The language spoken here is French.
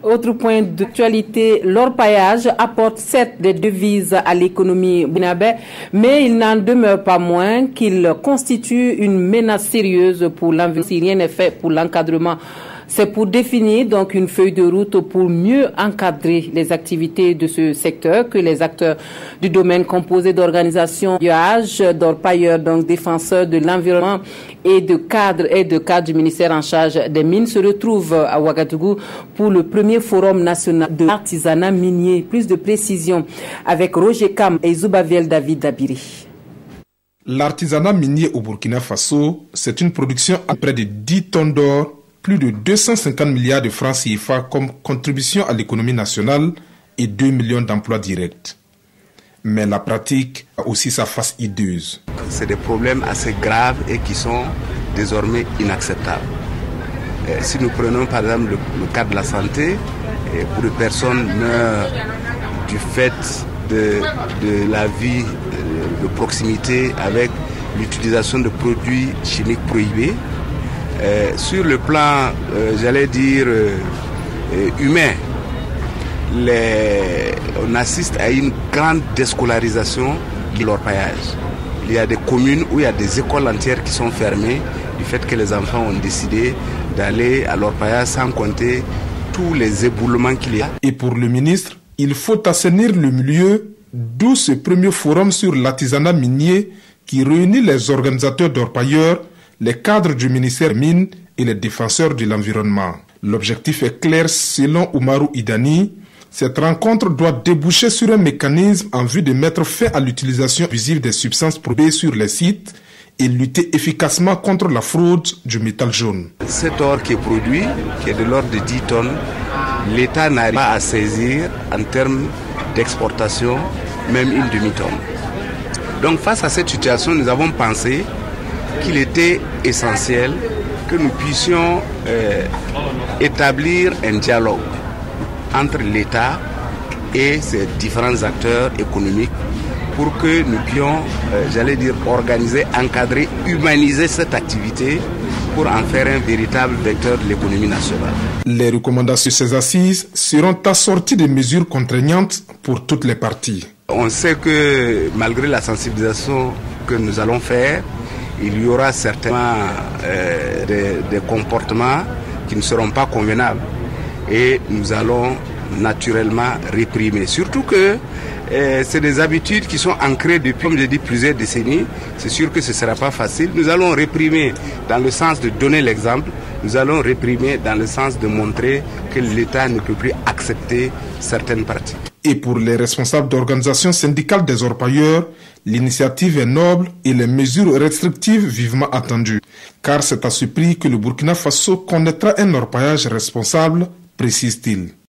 Autre point d'actualité, l'orpaillage apporte certes des devises à l'économie burkinabé, mais il n'en demeure pas moins qu'il constitue une menace sérieuse pour l'environnement si rien n'est fait pour l'encadrement. C'est pour définir donc une feuille de route pour mieux encadrer les activités de ce secteur que les acteurs du domaine composés d'organisations d'orpailleurs, donc défenseurs de l'environnement et de cadres du ministère en charge des mines se retrouvent à Ouagadougou pour le premier forum national de l'artisanat minier. Plus de précisions avec Roger Kam et Zoubaviel David Dabiri. L'artisanat minier au Burkina Faso, c'est une production à près de 10 tonnes d'or, plus de 250 milliards de francs CFA comme contribution à l'économie nationale et 2 millions d'emplois directs. Mais la pratique a aussi sa face hideuse. C'est des problèmes assez graves et qui sont désormais inacceptables. Si nous prenons par exemple le cas de la santé, où des personnes meurent du fait de la vie de proximité avec l'utilisation de produits chimiques prohibés, sur le plan, humain, on assiste à une grande déscolarisation de l'orpaillage. Il y a des communes où il y a des écoles entières qui sont fermées du fait que les enfants ont décidé d'aller à l'orpaillage sans compter tous les éboulements qu'il y a. Et pour le ministre, il faut assainir le milieu, d'où ce premier forum sur l'artisanat minier qui réunit les organisateurs d'orpailleurs, les cadres du ministère mines et les défenseurs de l'environnement. L'objectif est clair selon Oumarou Idani. Cette rencontre doit déboucher sur un mécanisme en vue de mettre fin à l'utilisation abusive des substances prohibées sur les sites et lutter efficacement contre la fraude du métal jaune. Cet or qui est produit, qui est de l'ordre de 10 tonnes, l'État n'arrive pas à saisir en termes d'exportation même une demi-tonne. Donc face à cette situation, nous avons pensé qu'il était essentiel que nous puissions établir un dialogue entre l'État et ses différents acteurs économiques pour que nous puissions, organiser, encadrer, humaniser cette activité pour en faire un véritable vecteur de l'économie nationale. Les recommandations de ces assises seront assorties de mesures contraignantes pour toutes les parties. On sait que malgré la sensibilisation que nous allons faire, il y aura certainement des comportements qui ne seront pas convenables et nous allons naturellement réprimer. Surtout que c'est des habitudes qui sont ancrées depuis, comme je dis, plusieurs décennies. C'est sûr que ce ne sera pas facile. Nous allons réprimer dans le sens de donner l'exemple. Nous allons réprimer dans le sens de montrer que l'État ne peut plus accepter certaines pratiques. Et pour les responsables d'organisations syndicales des orpailleurs, l'initiative est noble et les mesures restrictives vivement attendues. Car c'est à ce prix que le Burkina Faso connaîtra un orpaillage responsable, précise-t-il.